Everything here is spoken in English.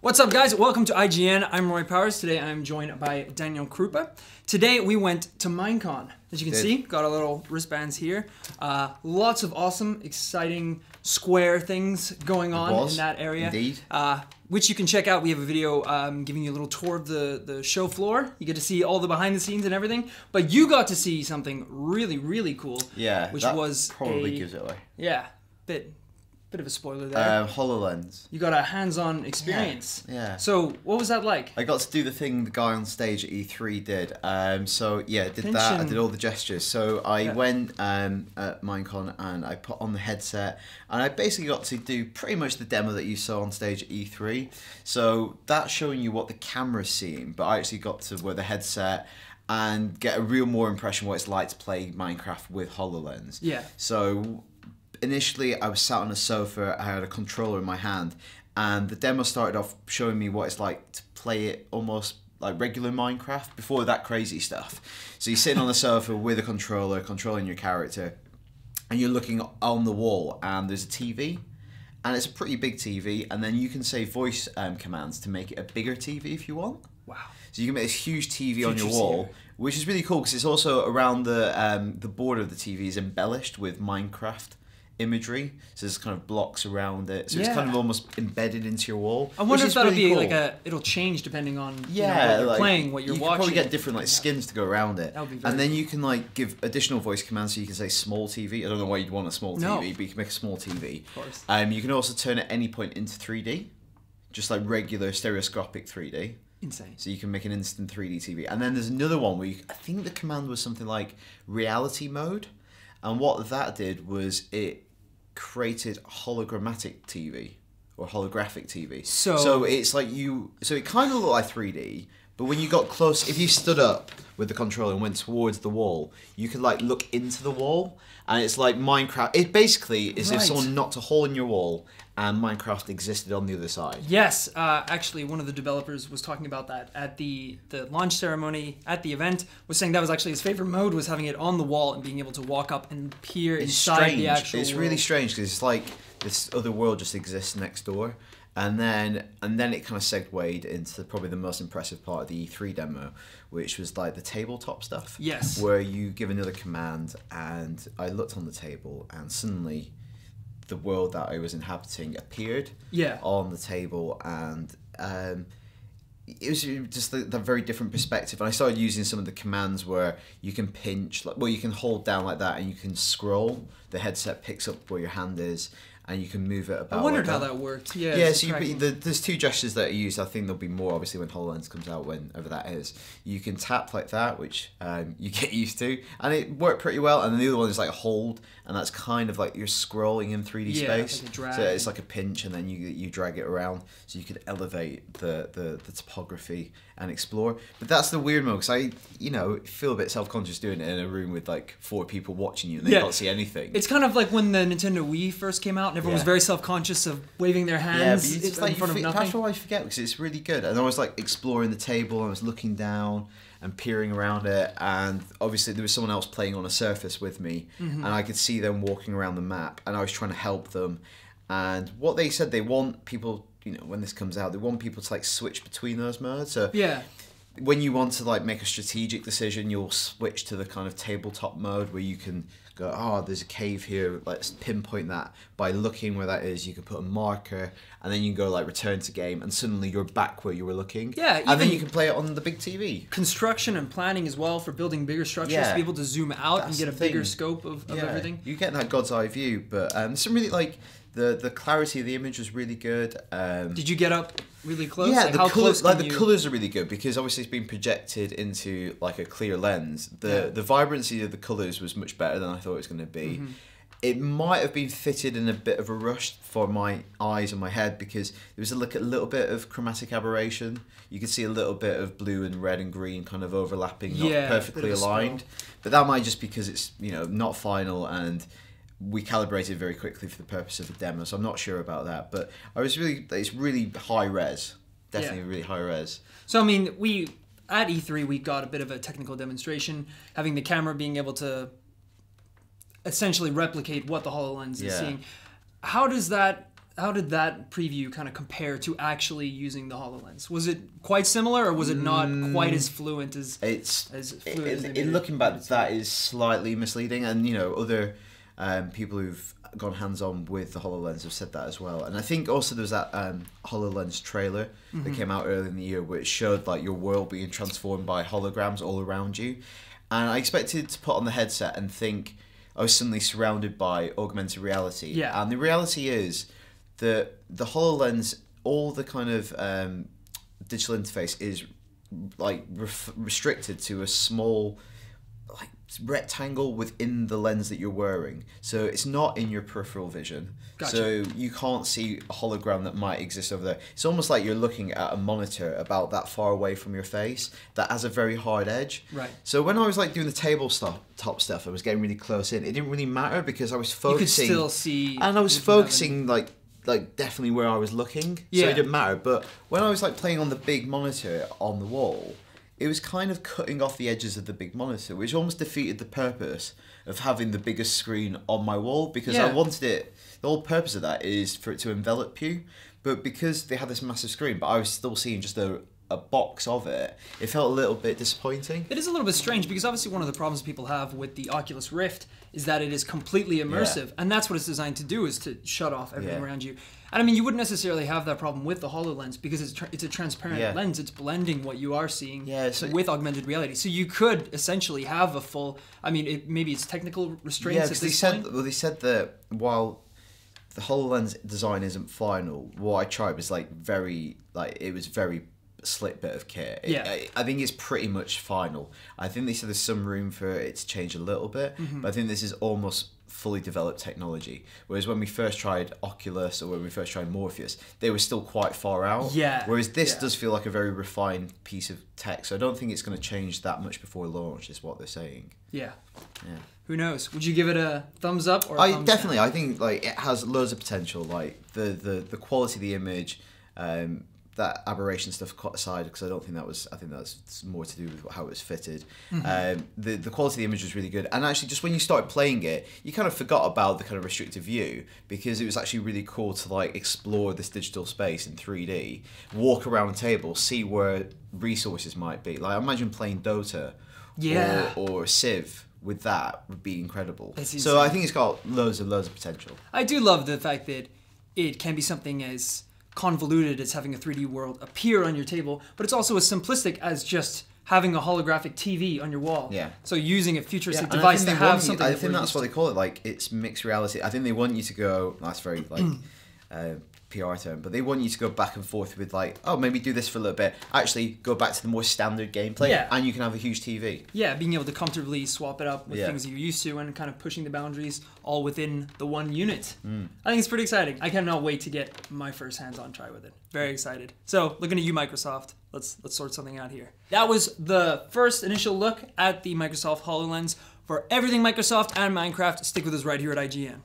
What's up, guys? Welcome to IGN. I'm Roy Powers. Today I'm joined by Daniel Krupa. Today we went to Minecon. As you can see, got our little wristbands here. Lots of awesome, exciting square things going on in that area. Indeed. Which you can check out. We have a video giving you a little tour of the show floor. You get to see all the behind the scenes and everything. But you got to see something really, really cool. Yeah, which that was probably gives it away. Yeah, bit of a spoiler there. HoloLens. You got a hands-on experience. Yeah. So what was that like? I got to do the thing the guy on stage at E3 did. So yeah, did that. I did all the gestures. So I went at Minecon and I put on the headset and I basically got to do pretty much the demo that you saw on stage at E3. So that's showing you what the camera's seeing, but I actually got to wear the headset and get a real more impression of what it's like to play Minecraft with HoloLens. Yeah. So initially, I was sat on a sofa, I had a controller in my hand, and the demo started off showing me what it's like to play it almost like regular Minecraft before that crazy stuff. So you're sitting on the sofa with a controller, controlling your character, and you're looking on the wall, and there's a TV, and it's a pretty big TV, and then you can say voice commands to make it a bigger TV if you want. Wow. So you can make this huge TV on your wall, which is really cool because it's also around the border of the TV is embellished with Minecraft imagery, so there's kind of blocks around it, so it's kind of almost embedded into your wall. I wonder if that'll be cool. It'll change depending on what you're playing, what you're watching. You probably get different skins to go around it, and then you can give additional voice commands. So you can say small TV. I don't know why you'd want a small TV, but you can make a small TV. Of course. You can also turn at any point into 3D, just like regular stereoscopic 3D. Insane. So you can make an instant 3D TV, and then there's another one where I think the command was something like reality mode. And what that did was it created hologrammatic TV or holographic TV. So it's like so it kind of looked like 3D, but when you got close, if you stood up with the controller and went towards the wall, you could look into the wall, and it's like Minecraft. It basically is if someone knocked a hole in your wall and Minecraft existed on the other side. Yes, actually one of the developers was talking about that at the launch ceremony at the event, was saying that was actually his favorite mode, was having it on the wall and being able to walk up and peer inside the actual world. It's really strange because it's like this other world just exists next door. And then it kind of segued into probably the most impressive part of the E3 demo, which was like the tabletop stuff. Yes. Where you give another command, and I looked on the table, and suddenly the world that I was inhabiting appeared on the table, and it was just the very different perspective. And I started using some of the commands where you can pinch, you can hold down like that, and you can scroll. The headset picks up where your hand is, and you can move it about. I wondered how that worked. Yeah. Yeah. So there's two gestures that are used. I think there'll be more obviously when HoloLens comes out, whenever that is. You can tap like that, which you get used to, and it worked pretty well. And then the other one is like hold, and that's kind of like you're scrolling in 3D space. Like a drag. So it's like a pinch, and then you drag it around, so you could elevate the topography and explore. But that's the weird mode, because I feel a bit self-conscious doing it in a room with like 4 people watching you and they can't see anything. It's kind of like when the Nintendo Wii first came out and everyone was very self-conscious of waving their hands it's in front of nothing. That's what I forget, because it's really good. And I was like exploring the table, I was looking down and peering around it, and obviously there was someone else playing on a surface with me, and I could see them walking around the map, and I was trying to help them. And what they said, they want people, when this comes out, they want people to switch between those modes. So when you want to make a strategic decision, you'll switch to the kind of tabletop mode where you can go, oh, there's a cave here, let's pinpoint that. By looking where that is, you can put a marker, and then you can go return to game, and suddenly you're back where you were looking. Yeah, and then you can play it on the big TV. Construction and planning as well for building bigger structures, to be able to zoom out and get a bigger scope of everything. You get that God's eye view, but some really the clarity of the image was really good. Did you get up really close? Yeah, how close the colours are really good, because obviously it's been projected into a clear lens. The vibrancy of the colours was much better than I thought it was going to be. It might have been fitted in a bit of a rush for my eyes and my head, because there was a little bit of chromatic aberration. You could see a little bit of blue and red and green kind of overlapping, not perfectly aligned. But that might just because it's not final, and we calibrated very quickly for the purpose of the demo, so I'm not sure about that. But it's really high res, definitely really high res. So I mean, at E3 we got a bit of a technical demonstration, having the camera being able to essentially replicate what the HoloLens is seeing. How does that how did that preview kind of compare to actually using the HoloLens? Was it quite similar, or was it not quite as fluent as looking back, that is slightly misleading, and you know, other people who've gone hands-on with the HoloLens have said that as well. And I think also there's that HoloLens trailer that came out earlier in the year, which showed like your world being transformed by holograms all around you. And I expected to put on the headset and think I was suddenly surrounded by augmented reality. Yeah. And the reality is that the HoloLens, all the kind of digital interface is like restricted to a small like rectangle within the lens that you're wearing. So it's not in your peripheral vision. Gotcha. So you can't see a hologram that might exist over there. It's almost like you're looking at a monitor about that far away from your face that has a very hard edge. Right. So when I was like doing the tabletop stuff, I was getting really close in. It didn't really matter because I was focusing. You could still see. And I was focusing like definitely where I was looking. Yeah. So it didn't matter. But when I was like playing on the big monitor on the wall, it was kind of cutting off the edges of the big monitor, which almost defeated the purpose of having the biggest screen on my wall, because I wanted it, the whole purpose of that is for it to envelop you, but because they had this massive screen, but I was still seeing just a box of it, it felt a little bit disappointing. It is a little bit strange because obviously one of the problems people have with the Oculus Rift is that it is completely immersive, and that's what it's designed to do, is to shut off everything around you. And I mean, you wouldn't necessarily have that problem with the HoloLens because it's a transparent lens. It's blending what you are seeing with augmented reality. So you could essentially have a full. I mean, maybe it's technical restraints at this point. Well, they said that while the HoloLens design isn't final, what I tried was it was very slick bit of kit. I think it's pretty much final. I think they said there's some room for it to change a little bit, but I think this is almost fully developed technology. Whereas when we first tried Oculus or when we first tried Morpheus, they were still quite far out. Yeah. Whereas this does feel like a very refined piece of tech. So I don't think it's going to change that much before launch, is what they're saying. Yeah. Yeah. Who knows? Would you give it a thumbs up or a thumbs definitely down? I think like it has loads of potential. Like the quality of the image, that aberration stuff cut aside, because I think that's more to do with how it was fitted. The quality of the image was really good, and actually just when you started playing it, you kind of forgot about the kind of restricted view, because it was actually really cool to like explore this digital space in 3D, walk around a table, see where resources might be. Like imagine playing Dota or Civ with that would be incredible. So I think it's got loads of potential. I do love the fact that it can be something as convoluted as having a 3D world appear on your table, but it's also as simplistic as just having a holographic TV on your wall. Yeah. So using a futuristic device to have something. I think that's what they call it. Like it's mixed reality. I think they want you to go. That's very like PR term, but they want you to go back and forth with like, oh, maybe do this for a little bit. Actually, go back to the more standard gameplay, and you can have a huge TV. Yeah, being able to comfortably swap it up with things you're used to and kind of pushing the boundaries all within the one unit. I think it's pretty exciting. I cannot wait to get my first hands-on try with it. Very excited. So, looking at you, Microsoft. Let's sort something out here. That was the first initial look at the Microsoft HoloLens. For everything Microsoft and Minecraft, stick with us right here at IGN.